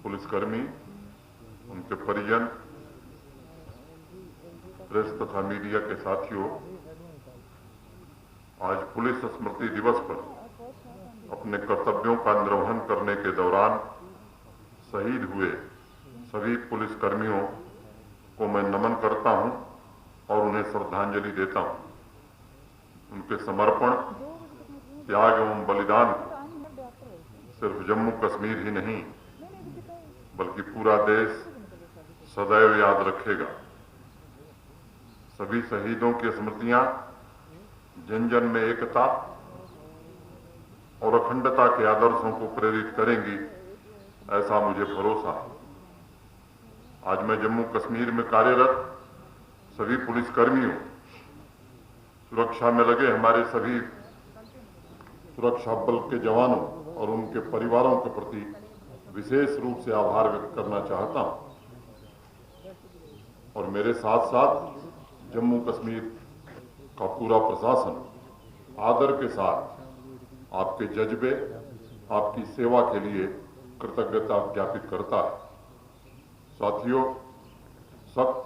पुलिसकर्मी, उनके परिजन, प्रेस तथा मीडिया के साथियों, आज पुलिस स्मृति दिवस पर अपने कर्तव्यों का निर्वहन करने के दौरान शहीद हुए सभी पुलिसकर्मियों को मैं नमन करता हूं और उन्हें श्रद्धांजलि देता हूं। उनके समर्पण, त्याग एवं बलिदान सिर्फ जम्मू कश्मीर ही नहीं बल्कि पूरा देश सदैव याद रखेगा। सभी शहीदों की स्मृतियां जन जन में एकता और अखंडता के आदर्शों को प्रेरित करेंगी, ऐसा मुझे भरोसा है। आज मैं जम्मू कश्मीर में कार्यरत सभी पुलिसकर्मियों, सुरक्षा में लगे हमारे सभी सुरक्षा बल के जवानों और उनके परिवारों के प्रति विशेष रूप से आभार व्यक्त करना चाहता हूं और मेरे साथ साथ जम्मू कश्मीर का पूरा प्रशासन आदर के साथ आपके जज्बे, आपकी सेवा के लिए कृतज्ञता ज्ञापित करता है। साथियों, सख्त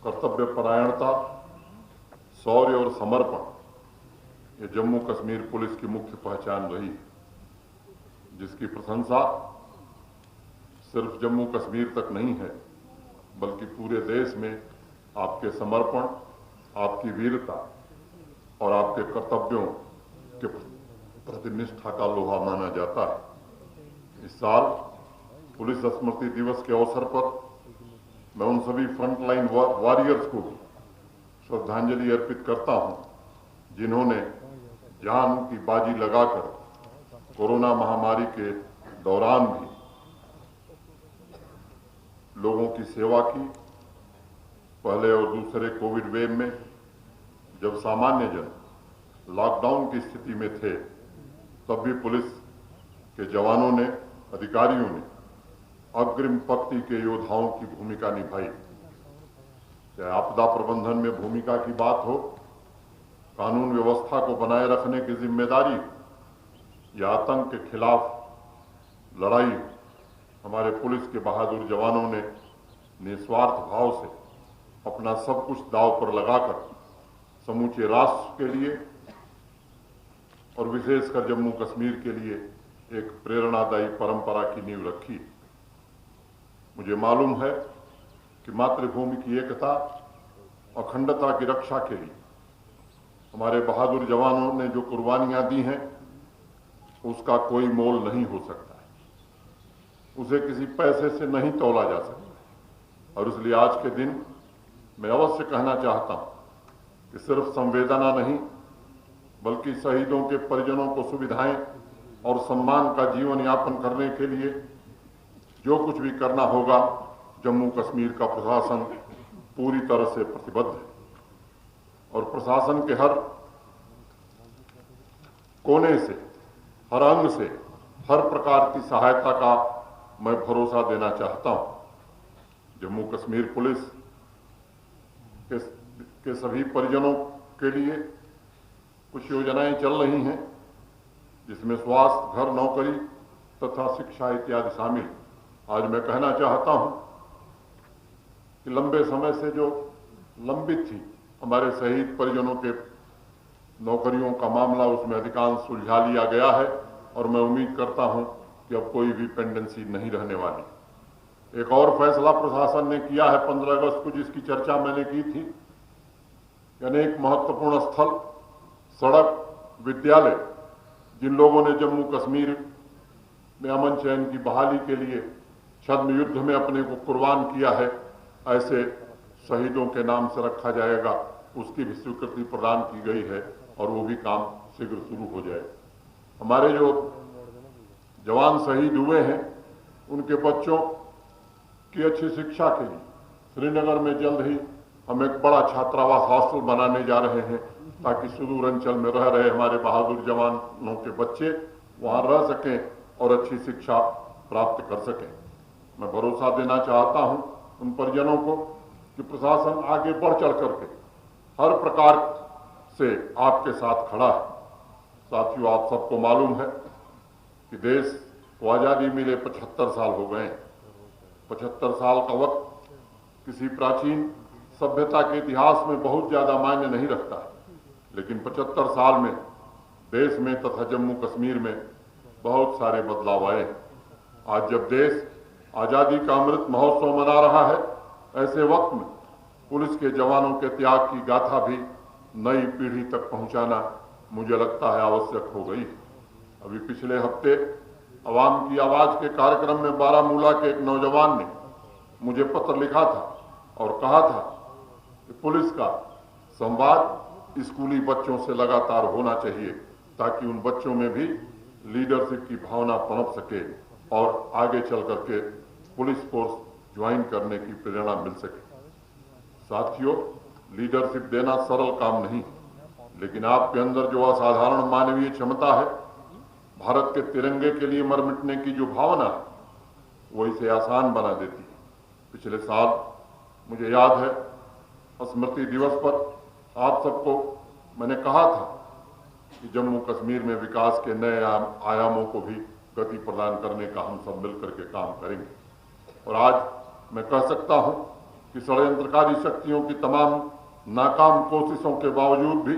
कर्तव्यपरायणता, शौर्य और समर्पण ये जम्मू कश्मीर पुलिस की मुख्य पहचान रही है, जिसकी प्रशंसा सिर्फ जम्मू कश्मीर तक नहीं है बल्कि पूरे देश में आपके समर्पण, आपकी वीरता और आपके कर्तव्यों के प्रति निष्ठा का लोहा माना जाता है। इस साल पुलिस स्मृति दिवस के अवसर पर मैं उन सभी फ्रंटलाइन वॉरियर्स को श्रद्धांजलि अर्पित करता हूं जिन्होंने जान की बाजी लगाकर कोरोना महामारी के दौरान भी लोगों की सेवा की। पहले और दूसरे कोविड वेव में जब सामान्य जन लॉकडाउन की स्थिति में थे, तब भी पुलिस के जवानों ने, अधिकारियों ने अग्रिम पंक्ति के योद्धाओं की भूमिका निभाई। चाहे आपदा प्रबंधन में भूमिका की बात हो, कानून व्यवस्था को बनाए रखने की जिम्मेदारी या आतंक के खिलाफ लड़ाई, हमारे पुलिस के बहादुर जवानों ने निस्वार्थ भाव से अपना सब कुछ दांव पर लगाकर समूचे राष्ट्र के लिए और विशेषकर जम्मू कश्मीर के लिए एक प्रेरणादायी परंपरा की नींव रखी। मुझे मालूम है कि मातृभूमि की एकता, अखंडता की रक्षा के लिए हमारे बहादुर जवानों ने जो कुर्बानियां दी हैं, उसका कोई मोल नहीं हो सकता है, उसे किसी पैसे से नहीं तौला जा सकता। और इसलिए आज के दिन मैं अवश्य कहना चाहता हूं कि सिर्फ संवेदना नहीं बल्कि शहीदों के परिजनों को सुविधाएं और सम्मान का जीवन यापन करने के लिए जो कुछ भी करना होगा, जम्मू कश्मीर का प्रशासन पूरी तरह से प्रतिबद्ध है और प्रशासन के हर कोने से, हर अंग से, हर प्रकार की सहायता का मैं भरोसा देना चाहता हूं। जम्मू कश्मीर पुलिस के सभी परिजनों के लिए कुछ योजनाएं चल रही हैं, जिसमें स्वास्थ्य, घर, नौकरी तथा शिक्षा इत्यादि शामिल। आज मैं कहना चाहता हूं कि लंबे समय से जो लंबित थी हमारे शहीद परिजनों के नौकरियों का मामला, उसमें अधिकांश सुलझा लिया गया है और मैं उम्मीद करता हूं कि अब कोई भी पेंडेंसी नहीं रहने वाली। एक और फैसला प्रशासन ने किया है 15 अगस्त को, जिसकी चर्चा मैंने की थी। अनेक महत्वपूर्ण स्थल, सड़क, विद्यालय, जिन लोगों ने जम्मू कश्मीर में अमन चैन की बहाली के लिए छद्म युद्ध में अपने को कुर्बान किया है, ऐसे शहीदों के नाम से रखा जाएगा। उसकी भी स्वीकृति प्रदान की गई है और वो भी काम शीघ्र शुरू हो जाए। हमारे जो जवान शहीद हुए हैं, उनके बच्चों की अच्छी शिक्षा के लिए श्रीनगर में जल्द ही हम एक बड़ा छात्रावास हॉस्टल बनाने जा रहे हैं, ताकि सुदूर अंचल में रह रहे हमारे बहादुर जवानों के बच्चे वहां रह सकें और अच्छी शिक्षा प्राप्त कर सकें। मैं भरोसा देना चाहता हूं उन परिजनों को कि प्रशासन आगे बढ़ चढ़ करके हर प्रकार से आपके साथ खड़ा है। साथियों, आप सबको मालूम है कि देश को आज़ादी मिले 75 साल हो गए। 75 साल का वक्त किसी प्राचीन सभ्यता के इतिहास में बहुत ज़्यादा मायने नहीं रखता, लेकिन 75 साल में देश में तथा जम्मू कश्मीर में बहुत सारे बदलाव आए। आज जब देश आज़ादी का अमृत महोत्सव मना रहा है, ऐसे वक्त में पुलिस के जवानों के त्याग की गाथा भी नई पीढ़ी तक पहुंचाना मुझे लगता है आवश्यक हो गई। अभी पिछले हफ्ते अवाम की आवाज़ के कार्यक्रम में बारामूला के एक नौजवान ने मुझे पत्र लिखा था और कहा था कि पुलिस का संवाद स्कूली बच्चों से लगातार होना चाहिए, ताकि उन बच्चों में भी लीडरशिप की भावना पनप सके और आगे चल करके पुलिस फोर्स ज्वाइन करने की प्रेरणा मिल सके। साथियों, लीडरशिप देना सरल काम नहीं, लेकिन आपके अंदर जो असाधारण मानवीय क्षमता है, भारत के तिरंगे के लिए मर मिटने की जो भावना है, वो इसे आसान बना देती है। पिछले साल मुझे याद है, स्मृति दिवस पर आप सबको मैंने कहा था कि जम्मू कश्मीर में विकास के नए आयामों को भी गति प्रदान करने का हम सब मिलकर के काम करेंगे। और आज मैं कह सकता हूं कि षड्यंत्रकारी शक्तियों की तमाम नाकाम कोशिशों के बावजूद भी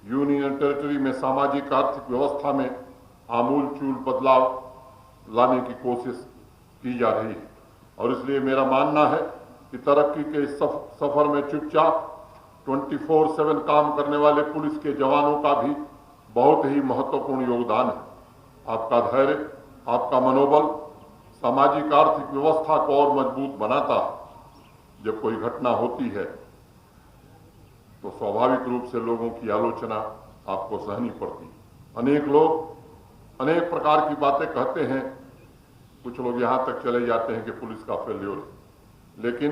यूनियन टेरिटरी में सामाजिक आर्थिक व्यवस्था में आमूल चूल बदलाव लाने की कोशिश की जा रही है। और इसलिए मेरा मानना है कि तरक्की के इस सफर में चुपचाप 24/7 काम करने वाले पुलिस के जवानों का भी बहुत ही महत्वपूर्ण योगदान है। आपका धैर्य, आपका मनोबल सामाजिक आर्थिक व्यवस्था को और मजबूत बनाता है। जब कोई घटना होती है तो स्वाभाविक रूप से लोगों की आलोचना आपको सहनी पड़ती है। अनेक लोग अनेक प्रकार की बातें कहते हैं, कुछ लोग यहाँ तक चले जाते हैं कि पुलिस का फेल्योर है, लेकिन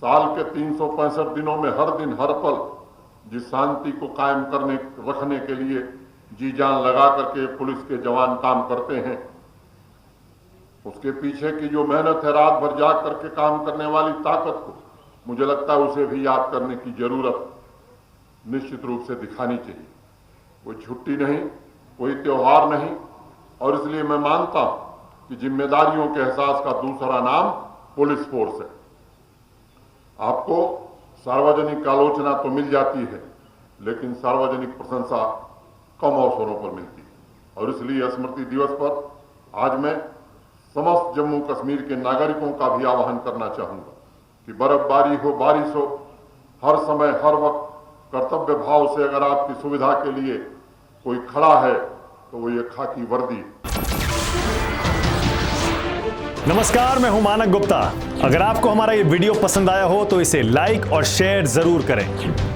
साल के 365 दिनों में हर दिन हर पल जिस शांति को कायम रखने के लिए जी जान लगा करके पुलिस के जवान काम करते हैं, उसके पीछे की जो मेहनत है, रात भर जाग करके काम करने वाली ताकत को मुझे लगता है उसे भी याद करने की जरूरत निश्चित रूप से दिखानी चाहिए। कोई छुट्टी नहीं, कोई त्योहार नहीं, और इसलिए मैं मानता हूं कि जिम्मेदारियों के एहसास का दूसरा नाम पुलिस फोर्स है। आपको सार्वजनिक आलोचना तो मिल जाती है, लेकिन सार्वजनिक प्रशंसा कम अवसरों पर मिलती है। और इसलिए स्मृति दिवस पर आज मैं समस्त जम्मू कश्मीर के नागरिकों का भी आह्वान करना चाहूंगा कि बर्फबारी हो, बारिश हो, हर समय हर वक्त कर्तव्य भाव से अगर आपकी सुविधा के लिए कोई खड़ा है तो वो ये खाकी वर्दी। नमस्कार, मैं हूं मानक गुप्ता। अगर आपको हमारा ये वीडियो पसंद आया हो तो इसे लाइक और शेयर जरूर करें,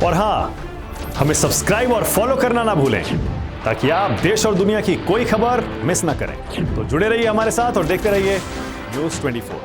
और हां, हमें सब्सक्राइब और फॉलो करना ना भूलें, ताकि आप देश और दुनिया की कोई खबर मिस ना करें। तो जुड़े रहिए हमारे साथ और देखते रहिए न्यूज़ 24।